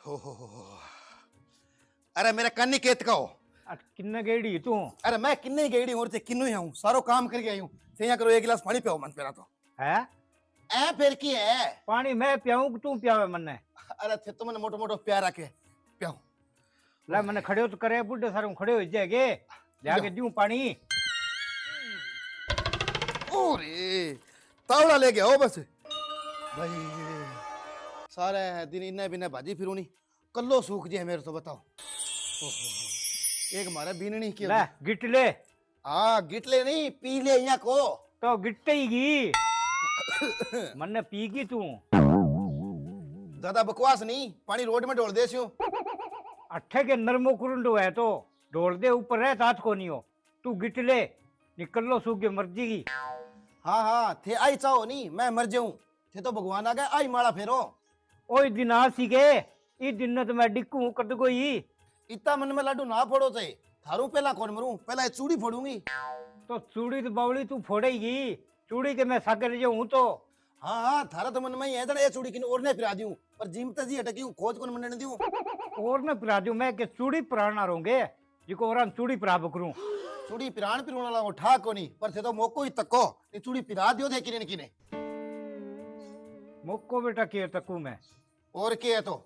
हो। अरे मेरे कन्नी केत का हो। किन्ने गेड़ी तू? अरे मैं किन्ने ही गेड़ी और ते किन्नु ही हूं, सारो काम करके आई हूं। ते यहाँ करो एक गिलास पानी पियो मन पेरा तो। है ए फिर की है? पानी मैं पियाऊं कि तू पियावे मन्ने? अरे थे तो मैंने मोटो मोटो प्यार रखे पियो। ला मने खड़े हो तो करे बुड्ढे सारे खड़े हो जाएगे जाके दूं पानी। ओरे तावड़ा ले गया हो बस भाई। सारे दिन इन्ने बिने भाजी फिरूनी कल्लो सूख जे मेरे तो बताओ। एक मारे बीननी की ले गिट ले। हाँ गिटले नहीं पी ले यहाँ को तो गिट्टे ही गी मन्ने पीगी तू। ज्यादा बकवास नहीं, पानी रोड में ढोल देसियो। अट्ठे के नरमो कुरुंडो है तो ढोल दे ऊपर है तात को नहीं हो। तू गिट ले निकल लो सूख के मर्जी की। हाँ हाँ थे आई चाहो नहीं मैं मर जाऊं थे तो भगवान आ गए आई माड़ा फेरो। ओए दिन आ सीखे इस दिन ने तो मैं डिक्कू कर दो ही। इतना मन में लाडू ना फोड़ो थे थारू पहला कौन मरूं, पहला ये चूड़ी फोड़ूंगी। तो चूड़ी तो बावली तू फोड़ेगी चूड़ी के मैं सागर जो हूं तो। हाँ हाँ थारा तो मन में ही है ये चूड़ी किन और ने फिरा दूं पर जीमता जी हटकी हूं खोज कौन मनने दूं। और मैं पिरा दूं मैं के चूड़ी पुराना रहूंगे जिको और चूड़ी पिरा बकरूं। चूड़ी पिरान पिरोना वाला उठा को नहीं पर थे तो मोको ही तको ये चूड़ी पिरा दियो दे किने किने। मोको बेटा के तकू मैं और के है तो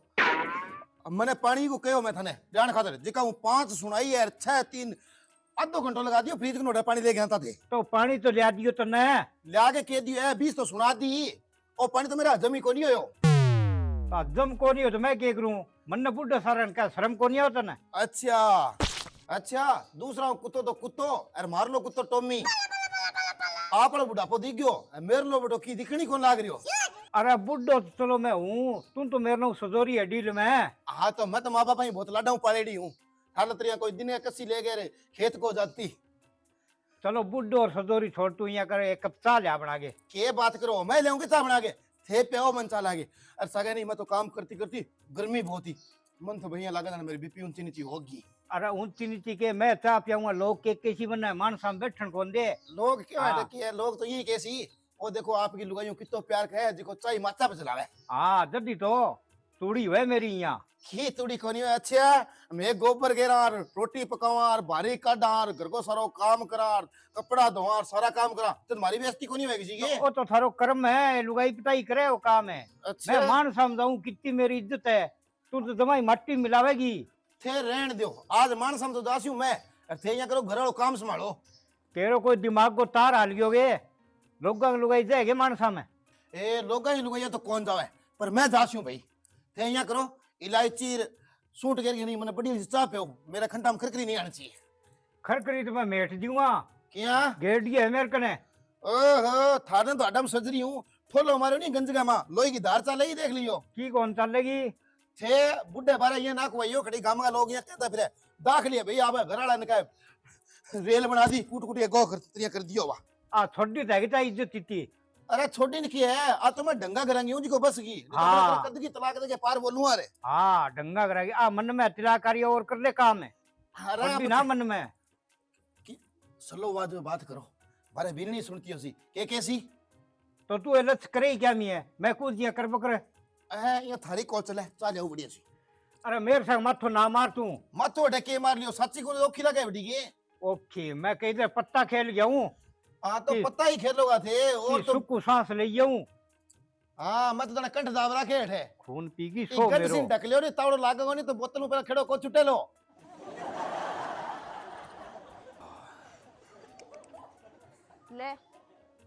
अब मैंने पानी को कहो मैं थाने जान खातर जिका हूं 5 सुनाई है 6 3 आधो घंटो लगा दियो फ्रिज को नोटा पानी ले गया था दे तो पानी तो लिया दियो तो न लिया के कह दियो है 20 तो सुना दी और पानी तो मेरा हजम ही को नहीं होयो। हजम को नहीं हो तो मैं क्या करूं मन बुढ़ा सारा का शर्म को नहीं होता ना। अच्छा अच्छा दूसरा कुत्तो तो कुत्तो और मार लो कुत्तो टोमी आप बुढ़ापो दिख गयो मेरे लो बेटो की दिखनी कौन लाग रही हो। अरे बुढ़ो तो चलो मैं हूँ तुम तो मेरे नो सजोरी है डील में। हाँ तो मैं तो माँ बापा ही बहुत लाडा हूँ पालेडी हूँ हालत रिया कोई दिन कसी ले गए रे खेत को जाती। चलो बुढ़ो और सजोरी छोड़ तू यहाँ करे एक कप चाह लिया बना के। के बात करो मैं लेऊंगी चाह बना के थे पे मन चाह लागे अरे सगे नहीं मैं तो काम करती करती गर्मी बहुत ही मन तो भैया लगा मेरी बीपी ऊंची नीची होगी। अरे ऊंची नीची के मैं चाह पियाऊंगा लोग के कैसी बनना है मान साम बैठन कौन दे। लोग क्यों हाँ। है लोग तो यही कैसी वो देखो आपकी लुगाइयों कितो प्यार का है जिको चाय माचा पे चलावे। हाँ जल्दी तो चूड़ी हुए मेरी यहाँ की तुड़ी कोनी है अच्छा मैं गोबर गेरार रोटी पकावार भारी काडार घर को सारो काम करार कपड़ा धोवार सारा काम करा तो तुम्हारी बेइज्जती कोनी होगी जी के। वो तो थारो कर्म है लुगाई पिटाई करे वो काम है। अच्छा मैं मान समझाऊं कितनी मेरी इज्जत है तू तो जमाई मट्टी मिलावेगी। थे रहन दो आज मान सम तो दासियों मैं थे यहाँ करो घर वालों काम संभालो। तेरो कोई दिमाग को तार हाल गयोगे लोग लुगाई जाएगे मानसा में। ए लोग ही लुगाइया तो कौन जावे पर मैं दासियों भाई थे यहाँ करो इलायची सूट करके नहीं मैंने बड़ी चाह पे मेरा खंडा में खरकरी नहीं आनी चाहिए। खरखरी तो मैं मेट दूंगा क्या गेड़ी है मेरे कने। ओहो थाने तो अडम सजरी हूँ ठोलो मारो नहीं गंजगा माँ लोही की धार चाल ही देख लियो की कौन चलेगी थे बुढ़े बारे ये ना को खड़ी गांव का लोग यहाँ कहता फिर दाख लिया भाई आप घर वाला ने कहा रेल बना दी कूट कूट के गो कर दियो वा आ छोड़ी तो है इज्जत इतनी। अरे छोटी ने की है आ तो मैं डंगा करांगी हूँ जिको बस की हाँ। कद की तलाक दे के पार बोलूं अरे। हाँ डंगा कराएगी आ मन में तिलाकारी और कर ले काम है अरे ना मन में स्लो आवाज में बात करो बारे भी नहीं सुनती हो सी के कैसी तो तू लच करे क्या नहीं है मैं कुछ दिया कर बकर। ये थारी कॉल चले चा जाओ बढ़िया सी। अरे मेरे संग मत ना मार तू माथो ढके मार लियो सच्ची को ओखी लगे बड़ी के। ओके मैं कहीं इधर पत्ता खेल गया हूँ। हाँ तो पत्ता ही खेलोगा थे और तो सुक्कू सांस ले जाऊं। हाँ मत तना कंठ दाब रखे है खून पीगी सो कंठ मेरो सिन ढक लियो रे तावड़ो लागेगो नहीं तो बोतल ऊपर खड़ो को छुटे लो। ले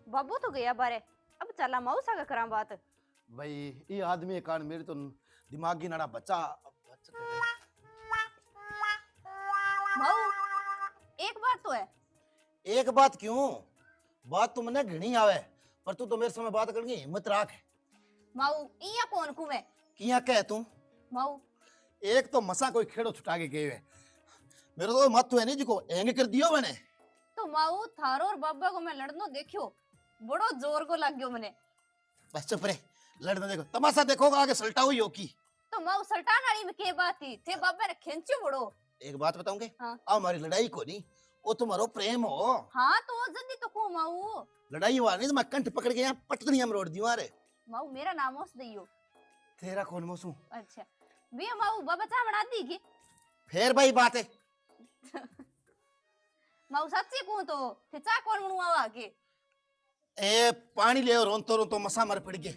बाबू तो गया बारे अब चला मऊसा का करा बात। भाई ये आदमी के कारण मेरे तो दिमाग की नाड़ा बच्चा मऊ एक बात तो है। एक बात क्यों बात तो मने घणी आवे पर तू तो मेरे समय बात करनी हिम्मत राख। मऊ इया कौन कुवे किया कह तू मऊ एक तो मसा कोई खेड़ो छुटा के गए मेरे तो मत तो है नहीं जिको एंगे कर दियो मैंने। तो मऊ थारो और बाबा को मैं लड़नो देखियो बड़ो जोर को लग गयो मने। बस चुप रे लड़ना देखो तमाशा देखोगा आगे सल्टा हुई हो की। तो मऊ सल्टान वाली में के बात थी थे बाबा ने खींचो बड़ो। एक बात बताऊंगे हाँ। हमारी लड़ाई को नहीं वो तुम्हारो प्रेम हो। हाँ तो जल्दी तो को मऊ लड़ाई हुआ नहीं तो मैं कंठ पकड़ के यहाँ पटकनी हम रोड दियो रे। मऊ मेरा नाम ओस दियो तेरा कौन मोसू अच्छा बे माऊ बाबा चा बना दी की फिर भाई बात है माऊ सच्ची कहूं तो फिर चा कौन बनवावा के ए पानी ले और रोंतो रोंतो मसा मर पड़ गए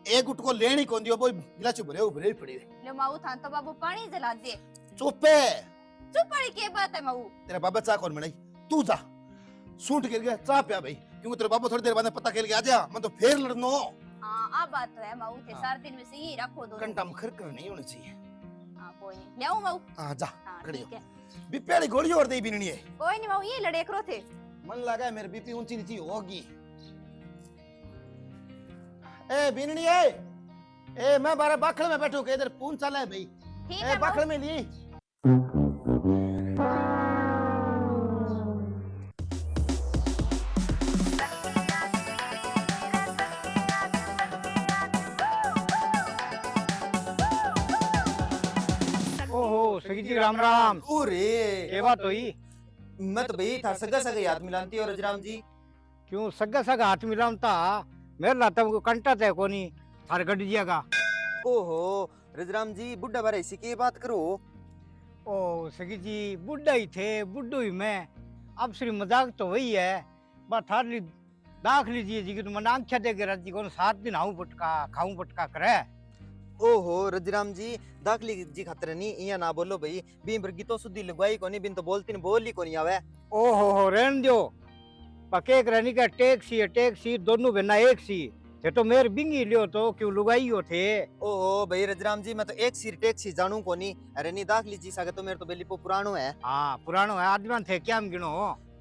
एक गुट को लेनी कौन दियो बोल गिलास भरे भरे पड़ी ले माऊ थान तो बाबू पानी जला दे चुप है चुप पड़ी के बात है माऊ तेरा बाबा चा कौन बनाई तू जा सूंट गिर गया चा पिया भाई क्योंकि तेरे बाबा थोड़ी देर बाद पता खेल के आ जा मैं तो फिर लड़नो हां आ बात तो है माऊ थे 4 दिन में से ही रखो दो घंटा मखर कर नहीं होनी चाहिए हां कोई नहीं ले आऊं माऊ हां जा हां खड़ी ठीक हो है बीपी गोली और दे बिननी है कोई नहीं माऊ ये लड़े करो थे मन लगा है मेरी बीपी ऊंची नीची होगी ए बिननी है ए मैं बारह बाखड़ में बैठू के इधर पून चला है भाई ठीक ए है बाखड़ माऊ में ली ओहो सगी जी राम राम। अरे ये बात हुई? मैं तो भाई था सगा सगा याद मिलाती और रजराम जी क्यों सगा सगा हाथ मिलामता मेरे लाता को कंटा ते कोनी थार गड जियागा। ओहो रजराम जी बुड्ढा बारे इसी की बात करो। ओ सगी जी बुड्ढा ही थे बुड्ढो ही मैं अब सिर्फ मजाक तो वही है बस थार ली दाख लीजिए जी कि तुम आंख्या दे के राजी कौन 7 दिन आऊं पटका खाऊं पटका करे। ओहो रजराम जी दाखली जी खातर नहीं इया ना बोलो भाई बीम बरगी तो सुधी लगवाई कोनी बिन तो बोलती न बोल ही कोनी आवे। ओहो हो रहन दो पके रहनी का टैक्सी दोनों बहना एक सी थे तो मेरे बिंगी लियो तो क्यों लुगाई हो थे। ओहो भाई रजराम जी मैं तो एक सिर टैक्सी जानू कोनी अरे नहीं दाखली जी सागे तो मेरे तो बेली पो पुरानो है। हाँ पुरानो है आदमी थे क्या हम गिनो।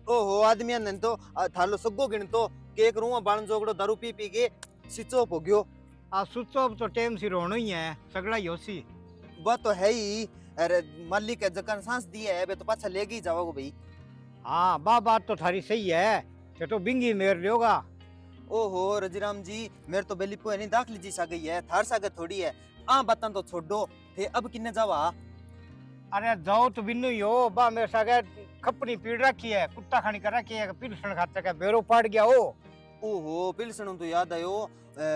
ओहो आदमी ने तो थालो सग्गो गिन तो केक रुआ बाण जोगड़ो दारू पी पी के सिचो हो गयो। आ सुचो तो टाइम सिर होनो ही है सगड़ा ही होसी। वो तो है ही अरे मालिक के जकन सांस दी है बे तो पाछा लेगी जाओगे भाई। हाँ बात तो थारी सही है थे तो बिंगी मेर लियोगा। ओहो रजराम जी मेरे तो बेली पुए नहीं दाखली जी सा गई है थार सागे थोड़ी है आ बतन तो छोड़ दो थे अब किन्ने जावा। अरे जाओ तो बिन्नु ही हो बा मेरे सागे खपनी पीड़ रखी है कुत्ता खानी कर रखी है पिलसन खाते का बेरो पाड़ गया हो। ओहो पिलसण तो याद आयो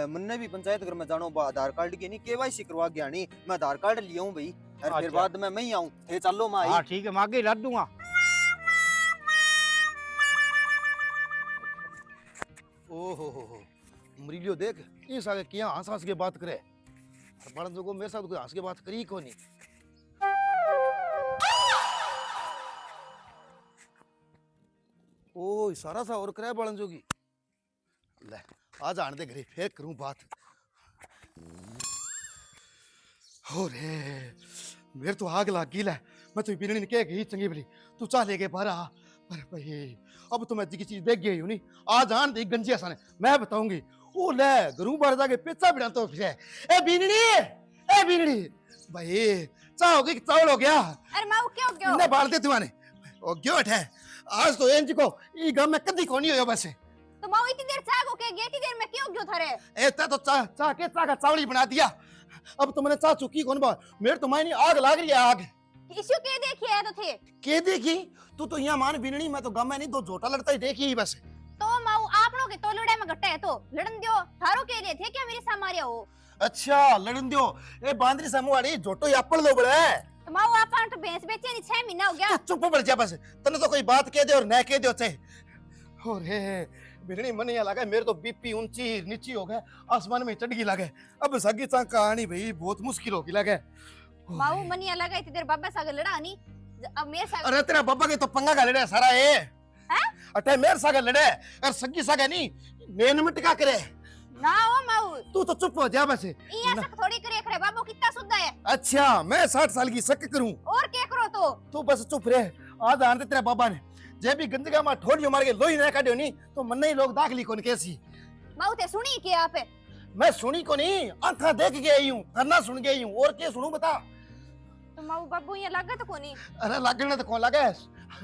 मुन्ने भी पंचायत घर में जानो बा आधार कार्ड की नहीं केवाईसी करवा गया नहीं मैं आधार कार्ड लिया हूं भाई और फिर अच्छा। बाद में मैं ही आऊं थे चलो मां हाँ ठीक है मैं आगे ला दूंगा। ओहो हो मरीलियो देख इस आगे किया हंस हंस के बात करे बड़न जो को मेरे साथ कोई हंस के बात करी कोनी। ओ सारा सा और करे बड़न जोगी ले आज आने दे घरे फिर करूं बात। हो रे मेरे तो आग लाग गई ले मैं तो पीने ने कह गई चंगी भली तू चाह ले के बाहर आ पर भाई अब तो मैं जी की चीज देख गई हूं नहीं आज आन दे गंजी आसान मैं बताऊंगी ओ ले घरू बाहर जाके पेचा बिना तो फिर ए बीनड़ी भाई चाह हो गई चावल हो गया अरे माऊ क्यों क्यों इन्हें बाल दे तुम्हारे ओ क्यों है आज तो एंज को ई गम में कदी कोनी होयो बस तो माऊ इतनी देर चाह को के गई इतनी देर में क्यों क्यों थारे ए ता तो चाह के चाह का चावली बना दिया अब तो मैंने चाह चुकी कौन बात मेरे तो मायनी आग लाग रही है आग इश्यू के देखी है तो थे के देखी तू तो यहाँ मान बिननी मैं तो गम में नहीं दो झोटा लड़ता ही देखी ही बस। तो माऊ आप लोग के तो लड़ाई में घट्टा है तो लड़न दियो थारो के लिए थे क्या मेरे सामारिया हो। अच्छा लड़न दियो ए बांदरी समूहाड़ी झोटो यापड़ लो बड़े तो माऊ आप तो भैंस बेचे नहीं 6 महीना हो गया तू चुप बढ़ जा बस तने तो कोई बात कह दे और न कह दे चाहे और बिरनी मन यहाँ लगा मेरे तो बीपी ऊंची नीची हो गए आसमान में चढ़ गई लगे अब सगी चा कहानी भाई बहुत मुश्किल होगी लगे। माऊ मनिया लगा इतनी देर बाबा सागे लड़ा नहीं अब मेरे सागे अरे तेरा बाबा के तो पंगा का लड़े सारा ये हैं अटे मेरे सागे लड़े और सगी सागे नहीं नेन मिट का करे ना हो माऊ तू तो चुप हो जा बस। इया शक थोड़ी करे खरे बाबू कितना शुद्ध है। अच्छा मैं 60 साल की शक करूं और क्या करो तो तू बस चुप रह आज आने तेरा बाबा ने जे भी गंदगा में ठोड़ियो मार के लोही ना काटियो नहीं तो मन नहीं लोग दाखली कोन कैसी माऊ ते सुनी के आप मैं सुनी को नहीं आंखा देख के आई हूं करना सुन गई हूं और क्या सुनूं बता। तो माऊ बाबू ये लगा तो कोनी अरे लगने तो कौन लगे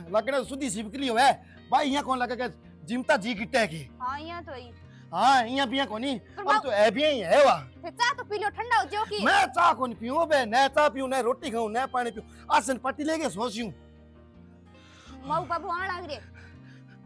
लगने तो सुधी सिपकली हो है भाई यहाँ कौन लगे जिमता जी गिट्टे की हां यहां तो ही हाँ यहाँ पिया कोनी पर अब तो ए भी ही है वा ते चाह तो पी लो ठंडा हो जाओ की मैं चाह कोनी पीऊं बे न चाह पीऊं न रोटी खाऊं न पानी पीऊं आसन पट्टी लेके सोचूं माऊ बाबू आ लग रे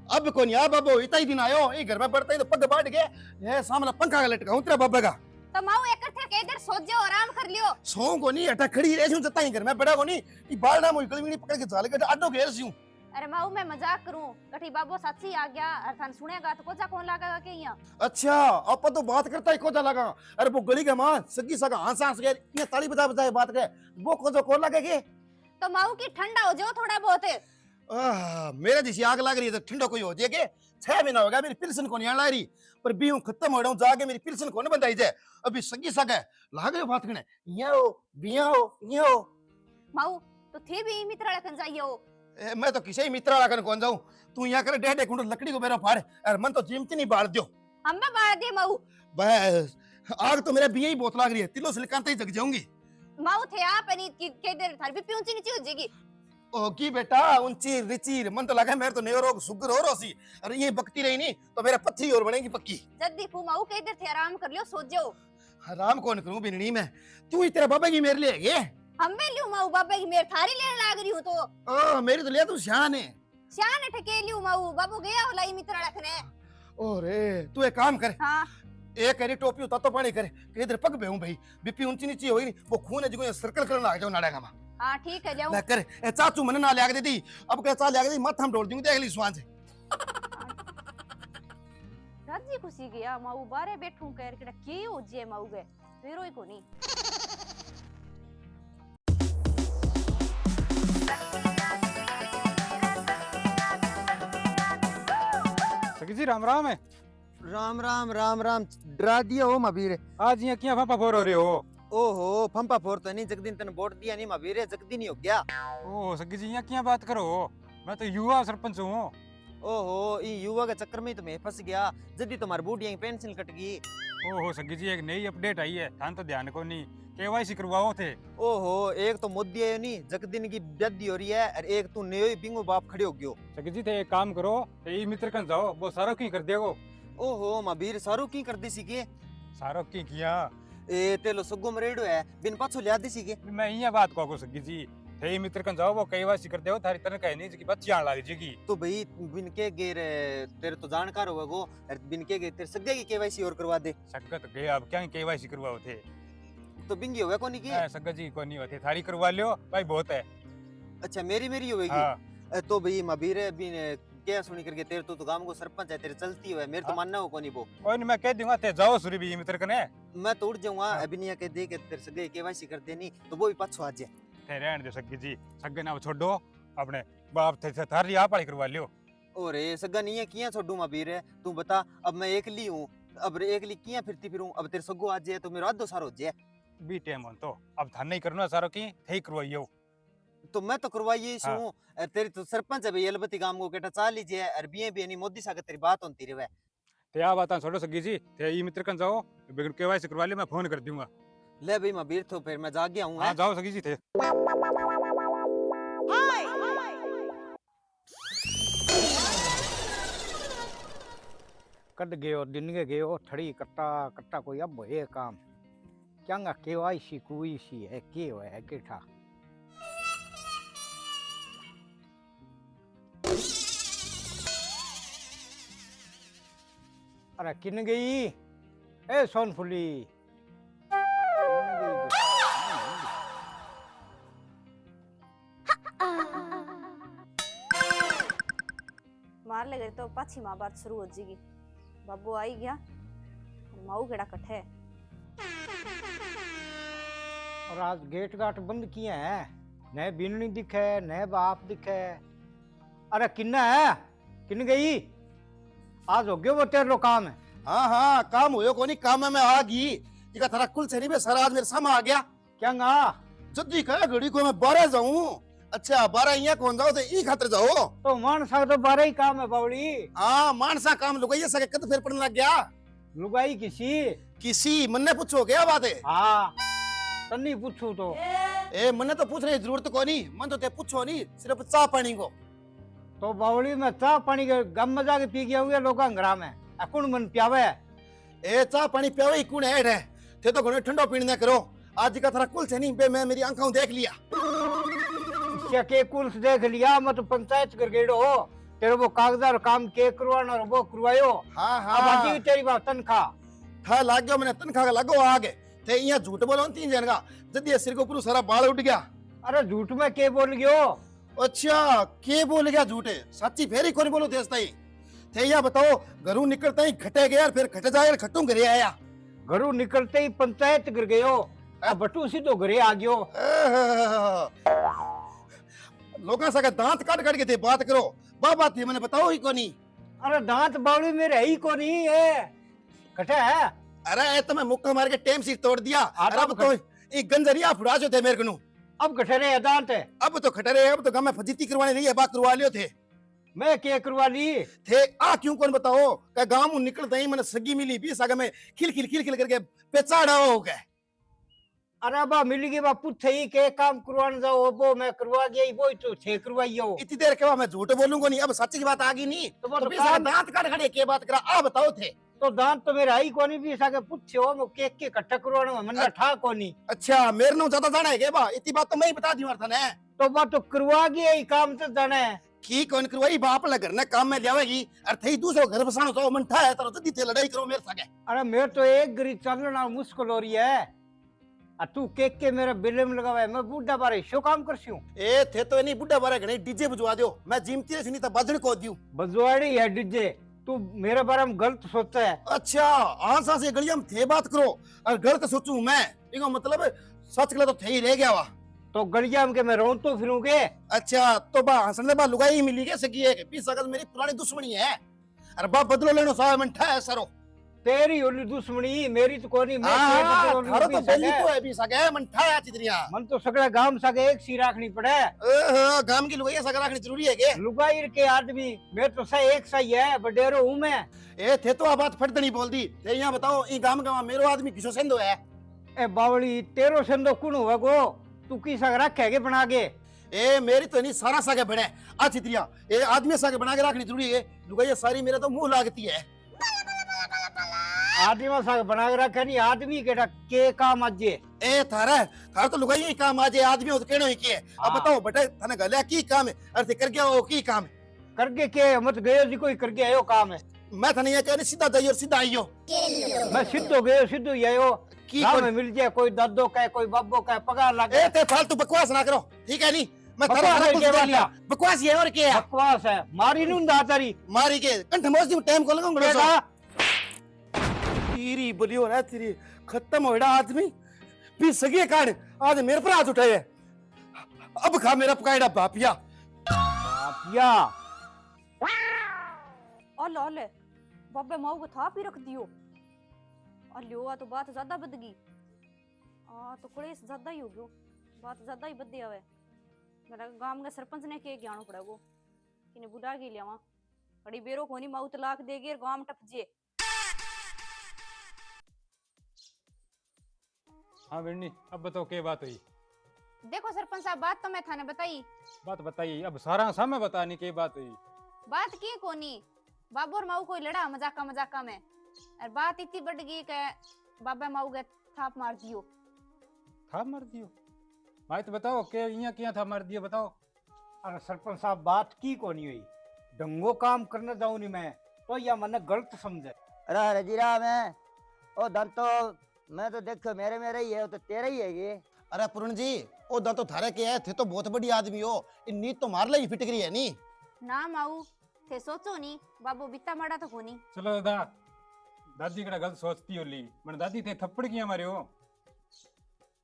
अब कोनी आ बाबू इतना ही दिन आयो ये घर में पड़ता ही तो पग बांट गए ये सामने पंखा का लटका तेरा बाबा का तो माऊ एक थे के इधर सो जाओ आराम कर लियो। सो को नहीं अटा खड़ी रह छू जता ही घर में बड़ा को नहीं ई बालडा मोई गली में पकड़ के झाल के आडो घेर छू। अरे माऊ मैं मजाक करूं कठी बाबू सच्ची आ गया और थान सुनेगा तो कोचा कौन लागेगा के यहाँ। अच्छा अब तो बात करता है कोजा लगा। अरे वो गली के मां सगी सगा हंस हंस के ये ताली बजा बजा बात के वो कोजो को लगे के। तो माऊ की ठंडा हो जाओ थोड़ा बहुत। मेरे जैसी आग लग रही है तो ठंडा कोई हो जाए के 6 महीना हो गया मेरी पिल्सन को नहीं ला रही पर बीहू खत्म हो रहा हूं जाके मेरी पिल्सन को नहीं बंधाई जाए अभी सगी सगा है लागे बात करने यो बिया हो यो। माऊ तो थे भी मित्र लखन जाइयो। मैं तो किसी मित्र वाला कौन जाऊं तू यहाँ कर डेढ़ कुंड लकड़ी को मेरा फाड़ और मन तो जिमती नहीं बाढ़ दियो। हमें बाढ़ दे माऊ। बस आग तो मेरे बिया ही बहुत लग रही है तिलो से निकालते ही जग जाऊंगी। माऊ थे आप नहीं के इधर थार भी ऊंची नीची हो जाएगी। ओ की बेटा ऊंची रिची मन तो लगा मेरे तो नेरो रोग सुगर हो रोसी अरे ये बकती रही नहीं तो मेरा पत्थरी और बनेगी पक्की। जल्दी फू माऊ के इधर थे आराम कर लियो सो जाओ। आराम कौन करूं बिननी में तू ही तेरे बाबा की मेरे लिए है हमें लियो माऊ बाबा की मेरे थारी लेने लाग रही हूं तो। ओ मेरी तो लिया तू शान है। शान ठके लियो माऊ बाबू गया होला ई मित्र लखने। ओरे तू एक काम कर हां एक करी टोपी उता तो पानी करे के इधर पग बेहूं भाई बीपी ऊंची नीची होई नहीं वो खून है जो सर्कल करना आ जाओ नाड़ेगा मा। हां ठीक है जाओ ले कर ए चाचू मन ना ले दी अब के चा ले दी माथा हम ढोल दूंगी देख ली स्वान से। राजी खुशी गया माऊ बारे बैठूं कर के हो जे माऊ गए फेरो ही कोनी। सखी जी राम राम है। राम राम राम राम डरा दिया हो मबीर। आज यहाँ क्या फापा फोर हो रहे हो। ओहो फंपा फोर तो नहीं जगदीन तने वोट दिया नहीं मबीर जगदीन ही हो गया। ओ सखी जी यहाँ क्या बात करो मैं तो युवा सरपंच हूँ। ओहो ई युवा के चक्कर में ही तो मैं फंस गया जदी तुम्हारी बूढ़ी पेंशन कट गई। ओहो सखी जी एक नई अपडेट आई है थान तो ध्यान को नहीं केवाईसी करवाओ थे। ओहो एक तो मोदी है नहीं जगदीन की बेदी हो रही है और एक तू नयो बिंगो बाप खड़े हो गयो। सखी जी थे एक काम करो ते ई मित्र कन जाओ वो सारो की कर देगो। ओहो मबीर सारू की कर दी सी के सारो की किया ए तेलो सुगो मरेडो है बिन पाछो लिया दी सी के। मैं यहाँ बात को सखी जी थे ई मित्र कन जाओ वो केवाईसी कर देओ थारी तरह कहे नहीं जी बच्ची आने लग जाएगी। तो भाई बिन के गेर तेरे तो जानकार होगा वो बिन के गेर तेरे सगे की केवाईसी और करवा दे। सकत गए अब क्या केवाईसी करवाओ थे तो बिंगी होगा कोनी की। सगा जी को नहीं होते थारी करवा लियो भाई बहुत है। अच्छा मेरी मेरी होगी। हाँ। तो भाई मबीर बिन क्या सुनी करके तेरे तो गांव को सरपंच है तेरे चलती है मेरे तो मानना हो कोनी वो। कोई नहीं मैं कह दूंगा ते जाओ सूरी भी मित्र कने मैं तो उठ जाऊंगा अभी नहीं के दे के तेरे सगे केवाईसी कर देनी तो वो भी पाछो आ जाए। थे रहन दे सगी जी सगे ना छोड़ो अपने बाप थे थारी आप वाली करवा लियो। और सगा नहीं है किया छोड़ू मबीर तू बता अब मैं एकली हूँ अब एकली किया फिरती फिरूं अब तेरे सगो आ जाए तो मेरा आधो सारो हो जाए। बी टाइम तो अब थान नहीं करना सारो की थे करवाइयो। तो मैं तो करवाइए हूँ तेरी तो सरपंच है भाई अलबत्ती गांव को केटा चाल लीजिए अरबिये भी नहीं मोदी सागर तेरी बात होती रहे। ते आ बात छोड़ो सगी जी थे ई मित्र कन जाओ बिगड़ केवाईसी करवा लियो मैं फोन कर दूंगा। ले भाई मबीर तो फिर मैं जा गया हूँ। हां जाओ सगी जी थे। कद गयो दिन के गयो ठड़ी कट्टा कट्टा कोई अब ये काम क्या केवाईसी कुईसी है के है केठा। अरे किन गई ए सोनफुली मार लगे तो पाछी माँ बात शुरू हो जाएगी। बाबू आई गया माऊ केड़ा कठे और आज गेट गाट बंद किए हैं न बिननी दिखे न बाप दिखे। अरे किन्ना है किन गई आज हो गयो वो तेरे लो काम है। हाँ हाँ काम होयो कोनी काम में मैं आ गई इका थारा कुल से नहीं बे सारा आज मेरे सामने आ गया। क्या गा जल्दी कह घड़ी को मैं 12 जाऊं। अच्छा 12 यहाँ कौन जाओ तो ई खातर जाओ तो मान सकते 12 ही काम है बावड़ी। हाँ मानसा काम लुगाइया सके कद फिर पड़ने लग गया लुगाई किसी मन ने पूछो क्या बात है। हाँ तन्नी पूछू तो ए मन्ने तो पूछने की जरूरत को नहीं मन तो ते पूछो नहीं सिर्फ चाह पानी को। तो बावड़ी में चाह पानी के गम में जाके पी गया हुए लोग अंगड़ा में अकुण मन प्यावे। ए चाह पानी पियावे कौन ऐड है थे तो घणे ठंडो पीने करो आज का थारा कुल से नहीं बे मैं मेरी आंखों देख लिया। क्या के कुल से देख लिया मैं तो पंचायत कर गेड़ो हो तेरे वो कागजात काम के करवाना और वो करवायो। हाँ अब आती हाँ तेरी बात तनखा ठा लाग गयो मैंने तनखा का लागो आगे थे यहाँ झूठ बोलो 3 जन का जदी सिर को पूरा सारा बाल उठ गया। अरे झूठ में के बोल गयो? अच्छा के बोल गया झूठे सच्ची फेरी कौन बोलो तेज ताई थे या बताओ घरू निकलता ही खटे गया फिर खटे जाए खटू घरे आया। घरू निकलते ही पंचायत गिर गयो अब बटू सीधो घरे आ गयो। लोगों से दांत काट काट के थे बात करो बात थी मैंने बताओ ही कोनी। अरे दांत बावड़ी मेरे है ही को नहीं है कटा है। अरे तो मैं मुक्का मार के टेम सीट तोड़ दिया। अरे अब तो ये गंजरिया फुड़ा जो थे मेरे को अब कठरे है दांत है। अब तो खटरे अब तो गम फजीती करवाने नहीं है बात करवा लियो थे। मैं क्या करवा ली थे आ क्यों कौन बताओ का गांव में निकलते ही मैंने सगी मिली 20 आगे में खिल खिल करके पेचाड़ा हो गए। अरे बा मिली गई बा पूछे ही के काम करवाने जाओ वो मैं करवा गया वो तो छे करवाइयो। इतनी देर के बाद मैं झूठ बोलूंगा नहीं अब सच की बात आ गई नहीं तो वो तो तो फिर सारा दांत काट खड़े के बात करा आ बताओ थे। तो दांत तो मेरा ही कोनी भी साके पूछे हो मैं के इकट्ठा करवाने में मन ठा कोनी। अच्छा मेरे नो ज्यादा जाना है के बा इतनी बात तो मैं ही बता दी था ने तो बा तो करवा गया ही काम तो जाने की कौन करवाई बाप ले घर ने काम में जावेगी और थई दूसरो घर बसानो तो मन ठा है तो जदी थे लड़ाई करो मेरे सागे। अरे मेरे तो एक गरी चलना मुश्किल हो रही है आ तू के मेरे बिल में लगावे मैं बूढ़ा बारे शो काम करसी हूं। ए थे तो नहीं बुढ़ा बारे घणे डीजे बजवा दियो मैं जिमती सुनी तो बजड़ को दियो बजवाड़ी है डीजे तू मेरे बारे में गलत सोचता है। अच्छा आसा से गलियां में थे बात करो और गलत सोचूं मैं इको मतलब सच गलत तो थे ही रह गया वा तो गलिया में के मैं रोन तो फिरूंगे। अच्छा तो बा हंसने बा लुगाई मिली के सकी है पीस अगल मेरी पुरानी दुश्मनी है अरे बा बदलो लेनो साहब मन ठा है सरो तेरी ओली दुश्मनी मेरी तो कोनी मैं थारो तो बेली को है भी सके मन ठा है चिदरिया मन तो सगड़ा गांव सके एक सी राखनी पड़े। गांव की लुगाई सगा रखनी जरूरी है के लुगाई के आदमी मेरे तो सही एक सही है बडेरो हूं मैं। ए थे तो आ बात फटदनी बोल दी थे यहां बताओ ई गांव गांव मेरो आदमी किसो सेंदो है ए बावली तेरो संदो कुण होवे गो तू की सग रखे के बना के ए मेरी तो नहीं सारा सागे बने आ चित्रिया ए आदमी सागे बना के रखनी जरूरी है लुगाई सारी मेरे तो मुंह लागती है। आदमी सागे बना के रखे नहीं आदमी के काम अजे ए थारा तो लुगाई ही काम आजे आदमी हो तो केनो ही के अब बताओ बेटा तने गल्या की काम है अर्थ कर गया वो की काम है करके के मत गयो जी कोई करके आयो काम है। मैं थाने ये कहने सीधा जाइयो सीधा आइयो मैं सिद्धो गयो सिद्धो ही आयो की गांव में मिल जाए कोई दादो का कोई बाबो का पगार लगे। ए ते फालतू बकवास ना करो ठीक है नहीं मैं थारा बकवास है कुछ के कर लिया बात? बकवास ये और क्या है बकवास है मारी नूं दातारी मारी के कंठ मोस दी टाइम को लगाऊंगा बेटा तेरी बोलियो ना तेरी खत्म होड़ा आदमी भी सगे काट आज मेरे पर हाथ उठाए अब खा मेरा पकाएड़ा बापिया या ओले बब्बे माऊ को था पी रख दियो अल्यो आ तो बात ज्यादा बद गई आ तो कलेश ज्यादा ही हो गयो बात ज्यादा ही बद दिया वे मेरा गांव के सरपंच ने के ज्ञानो पड़ेगो किने बुला के लियावा कड़ी बेरो कोनी माऊ तलाक देगे गांव टप जे। हाँ बेनी अब बताओ क्या बात हुई। देखो सरपंच साहब बात तो मैं थाने बताई बात बताइए अब सारा समय बतानी क्या बात हुई। बात की कोनी बाबू और माऊ कोई लड़ा मजाका में और बात इतनी बढ़ गई कि बाबा माऊ के थाप मार दियो। था मार दियो भाई तो बताओ क्या यहाँ किया था मार दियो बताओ। अरे सरपंच साहब बात की कोनी हुई डंगो काम करने जाऊं नहीं मैं तो या मन गलत समझे। अरे रजीरा मैं ओ धन तो मैं तो देखो मेरे ही है वो तो तेरा ही है ये। अरे पूर्ण जी ओ दा तो थारे के है थे तो बहुत बड़ी आदमी हो इन नीत तो मार ले ही फिटकरी है नी ना माऊ थे सोचो नी बाबू बिता माड़ा तो कोनी। चलो दादा दादी कड़ा गलत सोचती होली मन दादी थे थप्पड़ किया मारे हो।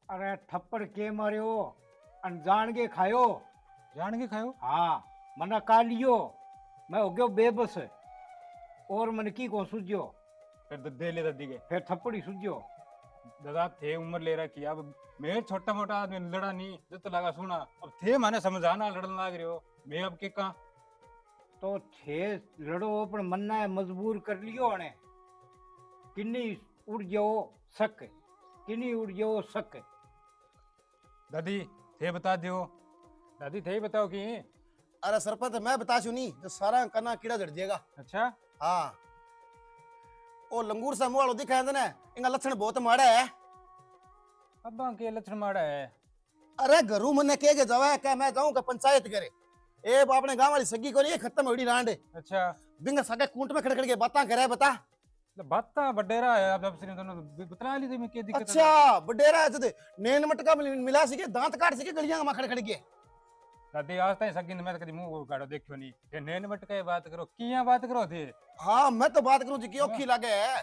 अरे थप्पड़ के मारियो अनजान के खायो जान के खाओ। हाँ मना का लियो मैं हो गयो बेबस और मन की को सूझो फिर दे ले दादी के फिर थप्पड़ी सूझो। दादा थे उम्र ले रखी अब मैं छोटा मोटा आदमी लड़ा नहीं जो तो लगा सुना अब थे माने समझाना लड़न लाग रहे हो मैं अब के कहा तो छे लड़ो पर मन्ना है मजबूर कर लियो ने किन्नी उड़ जाओ सक किन्नी उड़ जाओ सक। दादी थे बता दियो दादी थे ही बताओ कि। अरे सरपंच मैं बता सुनी जो सारा कना कीड़ा जड़ जाएगा। अच्छा हाँ ओ लंगूर सा मुहाड़ो दिखाया ना इनका लक्षण बहुत माड़ा है। अब के लक्षण माड़ा है। अरे घरू मने के जावा क्या मैं जाऊं का पंचायत करे ए अपने गांव वाली सगी को नहीं खत्म होड़ी रांड। अच्छा बिंग सगे कूंट में खड़खड़ के बातां करे बता बाता बडेरा है अब सिर्फ दोनों बतला ली थी मैं क्या दिक्कत है अच्छा बडेरा है तुझे नैन मटका मिला सी के दांत काट सी के गलियां में खड़ खड़ के दादी आज तक सगिन मैं कभी मुंह काढ़ो देखियो नहीं ये नैन मटके बात करो किया बात करो थे हाँ मैं तो बात करूं जी की औखी लागे है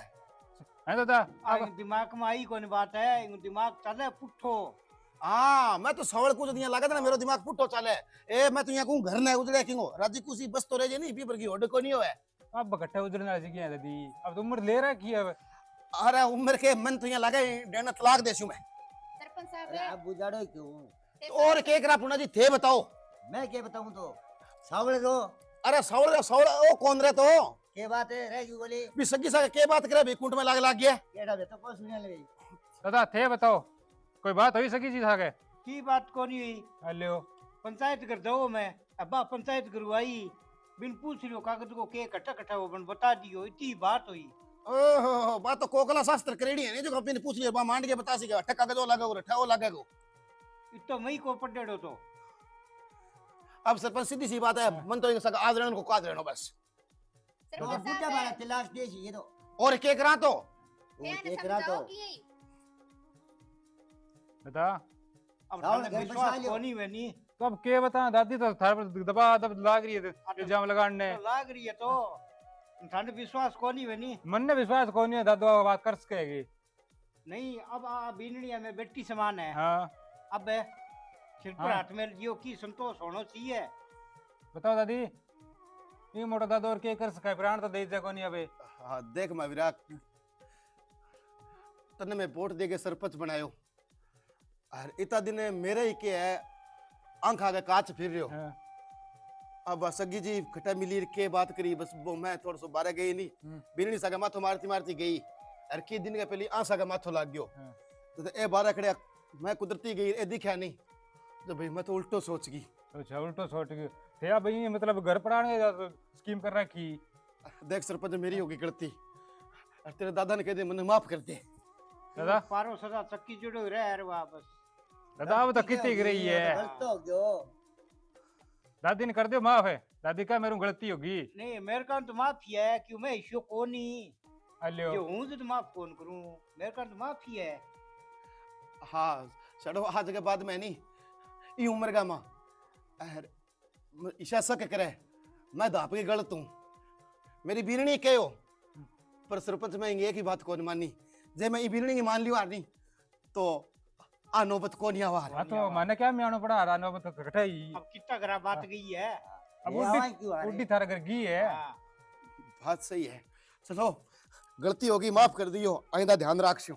है दादा अब दिमाग में आई कौन बात है इन दिमाग चले पुट्ठो हाँ मैं तो सवल कुछ दिया लगा था ना मेरो दिमाग पुट्टो चले ए मैं तो यहाँ कहूँ घर न उजड़े किंगो राजी कुसी बस तो रह जे नहीं पीपर की होड़ को नहीं होए अब गट्ठा उधरने वाली क्या दादी अब तो उम्र ले रहा की अब अरे उम्र के मन तो यहाँ लगे डेढ़ तलाक देसू मैं सरपंच अरे साहब आप बुझाड़ो क्यों? और के करा पुना जी थे बताओ मैं क्या बताऊं तो सावले दो अरे सवल सवल ओ कौन रे तो के बात है रह क्यों बोली भी सगी सा के बात करे भी कुंट में लाग गया केड़ा बे तो को सुने ले दादा थे बताओ कोई बात हुई सकी चीज आगे की बात कौन हुई हेलो पंचायत कर दो मैं अब्बा पंचायत करवाई बिन पूछ लियो कागज को के कट्टा कट्टा वो बन बता दियो इतनी बात हुई ओहो बात तो कोकला शास्त्र करेड़ी है नहीं जो अपने पूछ लिया बा मांड के बता सी के ठक्का के जो लगेगो रे ठो लगेगो इतो मई को पड़ेड़ो तो अब सरपंच सीधी सी बात है मन तो सका आज रहने को काज रहनो बस तो सरपंच बुड्ढा साहब वाला तलाश दे ये तो और के करा तो वो ध्यान के करा तो समझाओ कि यही बता अब रावण थाने घर विश्वास बसा लियो। कोनी वेनी तो अब के बता दादी तो थार पर दबा दब लाग रही है इल्जाम लगाने तो लाग रही है तो थाने विश्वास कोनी वेनी मन ने विश्वास कौन है दादू बात कर सकेगी नहीं अब आ बीनड़िया में बेटी समान है हाँ अब सिर पर हाँ। हाथ में लियो की संतोष होना चाहिए बताओ दादी ये मोटा दादू और के कर सका प्राण तो दे दे कौन अबे हाँ देख मैं विराट तने में वोट दे के सरपंच बनायो और इतना दिन मेरे ही के है आंख आगे कांच फिर रहे हो हाँ, अब सगी जी खटा मिली के बात करी बस वो मैं थोड़ा सो बारह गई नहीं बिननी सगा माथो मारती मारती गई और की दिन के पहले आंसा का माथो लाग गयो हाँ। तो ए बारह खड़े मैं कुदरती गई ए दिखा नहीं तो भाई मैं तो उल्टो सोच गई अच्छा उल्टो सोच गए थे अब ये मतलब घर पढ़ाने का स्कीम कर रखी देख सरपंच मेरी होगी गलती और तेरे दादा ने कह दे मुझे माफ कर दे दादा पारो सदा चक्की जुड़ो रह रे वापस दादा अब तो कितनी गिर रही है गलत हो गयो दादी ने कर दियो माफ है दादी का मेरू गलती होगी नहीं मेरे का तो माफी है क्यों मैं इश्यो कोनी हेलो जो हूं तो माफ कौन करूं मेरे का तो माफी है हाँ चढ़ो आज के बाद मैं नहीं ई उम्र का माँ ईशा शक करे मैं दाप की गलत हूँ मेरी बीरणी कहो पर सरपंच में एक ही बात कौन मानी जे मैं ई बीरणी की मान लियो नहीं तो आ नौबत कौन ही आवा हाँ तो माने क्या मैं आना पड़ा रहा नौबत तो घटाई अब कितना गरा बात गई है अब ये हवा क्यों आ उड्डी रही? थारा घर गई है हाँ। बात सही है चलो गलती होगी माफ कर दियो आइंदा ध्यान रखियो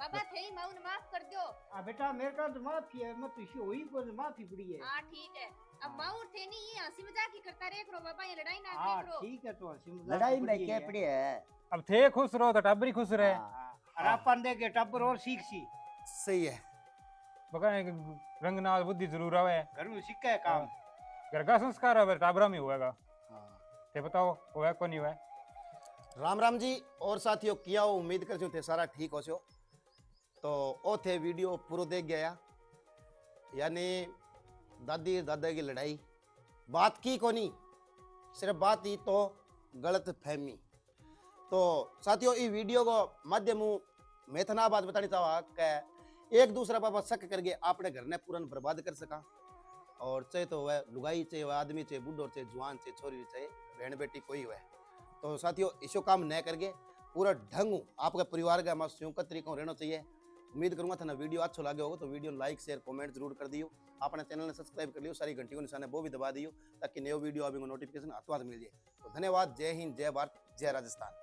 बाबा थे ही माऊ ने माफ कर दो आ बेटा मेरे का तो माफी है मैं तो इश्यो हुई को माफी पड़ी है हाँ ठीक है अब माऊ थे नहीं ये हंसी मजाक ही करता रहे करो बाबा ये लड़ाई ना हाँ करो ठीक है तो हंसी मजाक लड़ाई तो में पड़ी क्या है। पड़ी है अब थे खुश रहो तो टाबरी खुश रहे हाँ। और अपन दे के टब्बर और सीख सी सही है बका रंग ना बुद्धि जरूर आवे घर में सीखा है काम घर का संस्कार है टाबरा में हुएगा हाँ। ते बताओ हुआ को नहीं हुआ राम राम जी और साथियों किया उम्मीद कर थे सारा ठीक हो सो तो ओ थे वीडियो पूरा देख गया यानी दादी दादा की लड़ाई बात की कोनी सिर्फ बात ही तो गलत फहमी तो साथियों ये वीडियो को माध्यम मैं तना बात बतानी चाहवा कि एक दूसरा बाबा शक करके अपने घर ने पूरन बर्बाद कर सका और चाहे तो वह लुगाई चाहे वह आदमी चाहे बुढ़ो चाहे जवान चाहे छोरी चाहे बहन बेटी कोई हुआ तो साथियों इसो काम न करके पूरा ढंग आपके परिवार का हमारा संयुक्त तरीकों रहना चाहिए उम्मीद करूंगा था ना वीडियो अच्छा लगे होगा तो वीडियो लाइक शेयर कमेंट जरूर कर दियो अपने चैनल ने सब्सक्राइब कर लियो सारी घंटी को निशाने वो भी दबा दियो ताकि नयो वीडियो अभी नोटिफिकेशन हाथों हाथ मिल जाए तो धन्यवाद जय हिंद जय भारत जय राजस्थान।